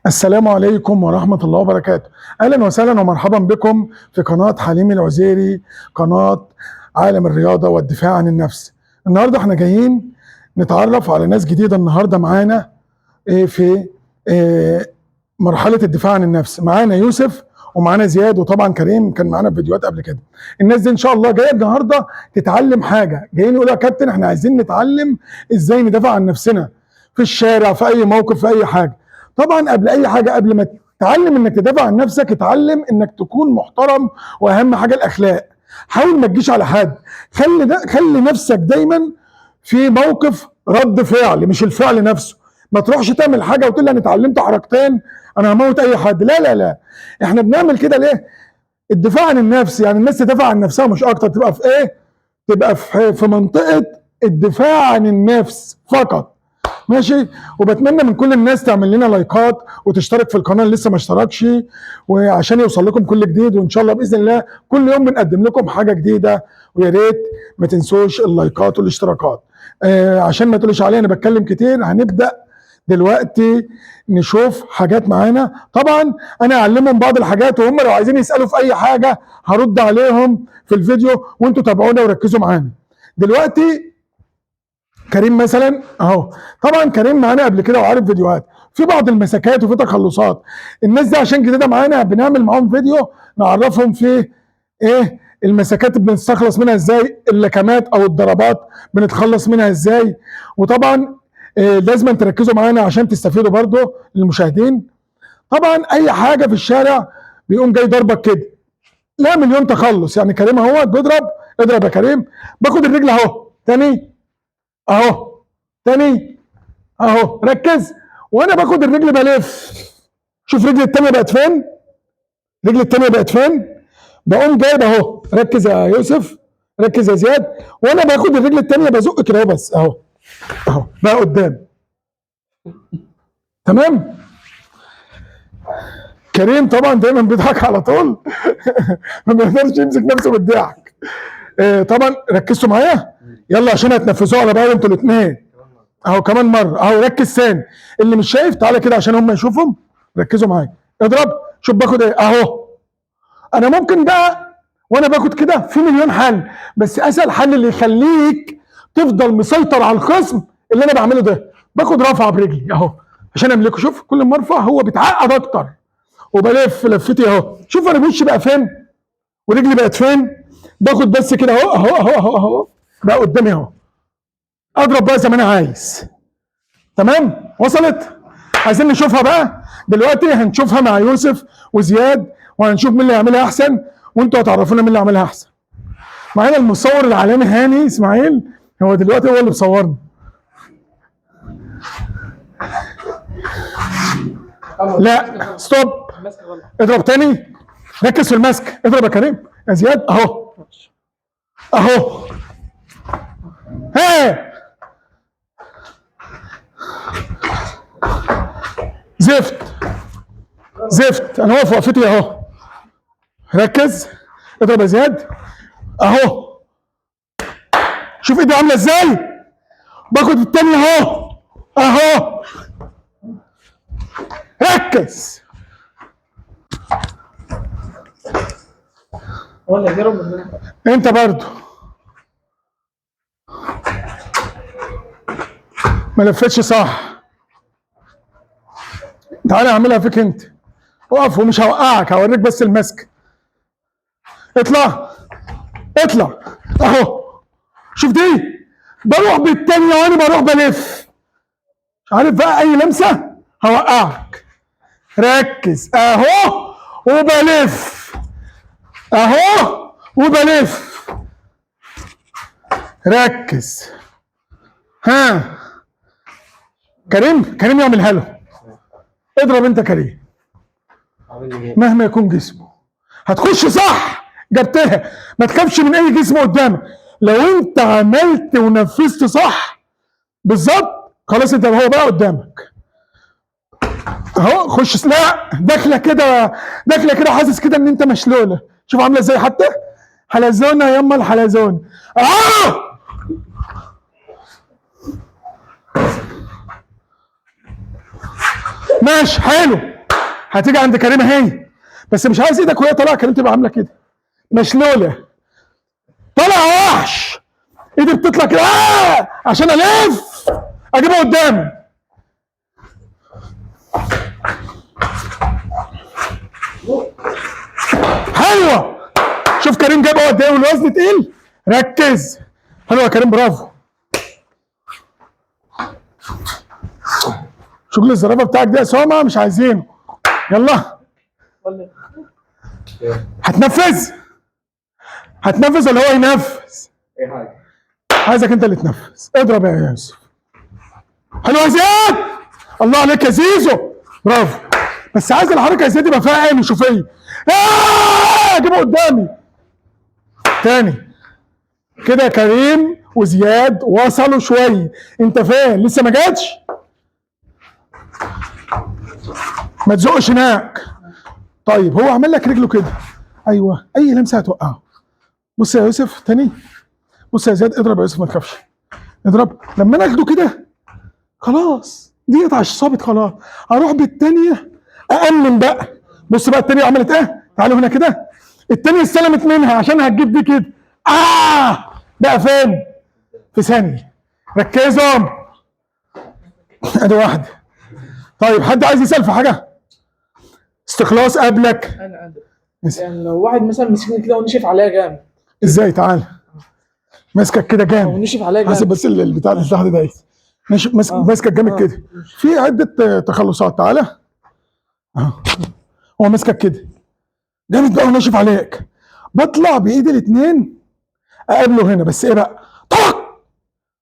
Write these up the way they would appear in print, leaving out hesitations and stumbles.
السلام عليكم ورحمة الله وبركاته. أهلا وسهلا ومرحبا بكم في قناة حليم العزيري، قناة عالم الرياضة والدفاع عن النفس. النهاردة احنا جايين نتعرف على ناس جديدة النهاردة معانا في مرحلة الدفاع عن النفس. معانا يوسف ومعانا زياد وطبعا كريم كان معانا في فيديوهات قبل كده. الناس دي ان شاء الله جايه النهارده تتعلم حاجه، جايين يقولوا يا كابتن احنا عايزين نتعلم ازاي ندافع عن نفسنا في الشارع، في اي موقف، في اي حاجه. طبعا قبل اي حاجه، قبل ما تتعلم انك تدافع عن نفسك، اتعلم انك تكون محترم، واهم حاجه الاخلاق. حاول ما تجيش على حد، خلي نفسك دايما في موقف رد فعل مش الفعل نفسه. ما تروحش تعمل حاجه وتقول لي انا اتعلمت حركتين انا هموت اي حد. لا لا لا، احنا بنعمل كده ليه؟ الدفاع عن النفس، يعني الناس تدافع عن نفسها مش اكتر. تبقى في ايه؟ تبقى في منطقه الدفاع عن النفس فقط. ماشي. وبتمنى من كل الناس تعمل لنا لايكات وتشترك في القناه اللي لسه ما اشتركش، وعشان يوصل لكم كل جديد. وان شاء الله باذن الله كل يوم بنقدم لكم حاجه جديده، ويا ريت ما تنسوش اللايكات والاشتراكات. عشان ما تقولوش عليا انا بتكلم كتير. هنبدا دلوقتي نشوف حاجات معانا. طبعا انا اعلمهم بعض الحاجات، وهم لو عايزين يسالوا في اي حاجه هرد عليهم في الفيديو، وانتوا تابعونا وركزوا معانا. دلوقتي كريم مثلا اهو، طبعا كريم معانا قبل كده وعارف فيديوهات في بعض المساكات وفي تخلصات. الناس دي عشان جديده معانا بنعمل معاهم فيديو نعرفهم في ايه المساكات بنستخلص منها ازاي، اللكمات او الضربات بنتخلص منها ازاي. وطبعا لازم تركزوا معانا عشان تستفيدوا برضو للمشاهدين. طبعا اي حاجه في الشارع بيقوم جاي ضربك كده، لا مليون تخلص. يعني كريم اهو بيضرب، اضرب يا كريم. باخد الرجل اهو تاني، اهو تاني، اهو ركز. وانا باخد الرجل بلف، شوف رجلي التانيه بقت فين، رجلي التانيه بقت فين. بقوم جايب اهو، ركز يا يوسف، ركز يا زياد. وانا باخد الرجل التانيه بزق كده اهو، بس اهو اهو بقى قدام. تمام. كريم طبعا دايما بيضحك على طول ما بيقدرش يمسك نفسه بالضحك. طبعا ركزتوا معايا، يلا عشان هتنفذوها على بعض انتوا الاثنين. اهو كمان مره اهو، ركز ثاني. اللي مش شايف تعالى كده عشان هم يشوفهم. ركزوا معايا، اضرب. شوف باخد ايه اهو. انا ممكن بقى وانا باخد كده في مليون حل، بس اسهل حل اللي يخليك تفضل مسيطر على الخصم اللي انا بعمله ده، باخد رفعه برجلي اهو عشان املكه. شوف كل ما ارفع هو بيتعقد اكتر، وبلف لفتي اهو. شوف انا وشي بقى فين ورجلي بقت فين. باخد بس كده اهو اهو اهو اهو اهو بقى قدامي اهو. اضرب بقى زي ما انا عايز. تمام، وصلت؟ عايزين نشوفها بقى دلوقتي. هنشوفها مع يوسف وزياد، وهنشوف مين اللي يعملها احسن، وانتوا هتعرفونا مين اللي عملها احسن. معانا المصور العالمي هاني اسماعيل، هو دلوقتي هو اللي مصورنا. لا ستوب، اضرب تاني، ركز في المسك. اضرب يا كريم يا زياد اهو اهو. ها زفت زفت، انا واقف وقفتي اهو. ركز، اضرب يا زياد اهو. شوف ايدي عامله ازاي، باخد التاني اهو اهو. ركز. انت برضو ما لفتش صح. تعالى اعملها فيك انت. اقف ومش هوقعك، هوريك بس المسك. اطلع اطلع اهو. شوف دي، بروح بالتانية وانا بروح بلف. عارف بقى اي لمسة هوقعك. ركز اهو وبلف اهو وبلف. ركز. ها كريم يعملها له. اضرب انت كريم مهما يكون جسمه. هتخش صح، جبتها. ما تخافش من اي جسم قدامك. لو انت عملت ونفذت صح بالظبط خلاص انت هو بقى قدامك اهو. خش. لا داخله كده، داخله كده حاسس كده ان انت مشلوله. شوف عامله ازاي حتى حلزونه يما الحلزون ماشي حلو. هتيجي عند كريمه اهي، بس مش عايز ايدك وهي طالعه كريم تبقى عامله كده مشلوله، طالع وحش، ايدي بتطلع كده عشان الف اجيبها قدامي. حلوه. شوف كريم جابها قد ايه والوزن تقيل. ركز. حلوه يا كريم، برافو. شغل الزرافه بتاعك ده يا سوما مش عايزينه. يلا هتنفذ؟ هتنفذ ولا هو ينفذ؟ اي حاجه. عايزك انت اللي تنفذ. اضرب يا يوسف. حلو يا زياد، الله عليك يا زيزو، برافو. بس عايز الحركه يا زياد يبقى فيها عين وشوفيه. اجيبه قدامي تاني كده. يا كريم وزياد وصلوا شويه، انت فين؟ لسه ما جاتش؟ ما تزقش هناك. طيب هو عمل لك رجله كده، ايوه، اي لمسه هتوقعه. بص يا يوسف تاني، بص يا زياد، اضرب يا يوسف ما تخافش، اضرب. لما ناخده كده خلاص ديت صابت خلاص، اروح بالتانيه أأمن بقى. بص بقى التانيه عملت ايه؟ تعالوا هنا كده، التانيه استلمت منها عشان هتجيب دي كده. بقى فين؟ في ثانيه. ركزوا. ادي واحده. طيب حد عايز يسال في حاجه؟ استخلاص قبلك. انا يعني لو واحد مثلا مسكني كده ونشف عليا جامد. ازاي؟ تعال. ماسكك كده جامد ونشف عليا جامد. حاسب بس البتاع اللي تحت ده ماسكك جامد كده. في عده تخلصات. تعالى اهو، هو ماسكك كده جامد بقى وناشف عليك. بطلع بايدي الاثنين اقابله هنا، بس ايه بقى؟ طق.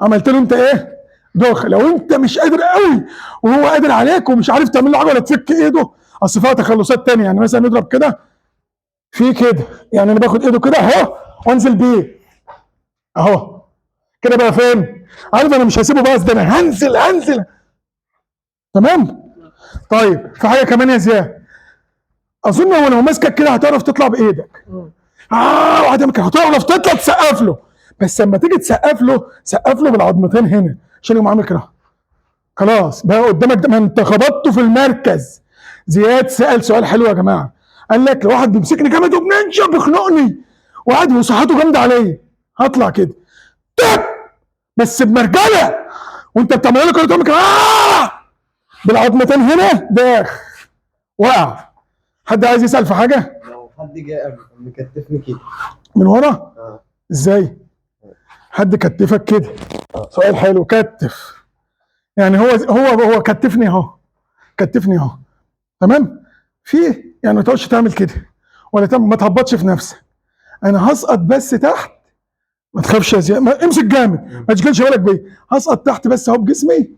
عملت له انت ايه؟ دوخ. لو انت مش قادر قوي وهو قادر عليك ومش عارف تعمل له حاجه ولا تفك ايده، اصل فيها تخلصات تانية. يعني مثلا نضرب كده في كده، يعني انا باخد ايده كده اهو وانزل بيه اهو كده. بقى فين؟ عارف انا مش هسيبه بس، ده انا هنزل. تمام. طيب في حاجه كمان يا زياد، اظن هو لو ماسكك كده هتعرف تطلع بايدك. هتعرف تطلع تسقف له، بس لما تيجي تسقف له بالعظمتين هنا عشان يقوم عامل كده. خلاص بقى قدامك ده، ما انت خبطته في المركز. زياد سأل سؤال حلو يا جماعه، قال لك لو واحد بيمسكني جامد وبننشا بيخنقني وقعد وصحته جامده عليا، هطلع كده بس بمرجله، وانت بتعمل له كده تقوم كده بالعظمتين هنا داخ وقع. حد عايز يسأل في حاجه؟ لو حد جه مكتفني كده من ورا؟ ازاي؟ حد كتفك كده؟ سؤال حلو. كتف يعني هو كتفني اهو، كتفني اهو، تمام. في يعني ما تقعدش تعمل كده ولا ما تهبطش في نفسك. انا هسقط بس تحت، ما تخافش يا زياد، امسك جامد ما تشغلش بالك بيه. هسقط تحت بس اهو بجسمي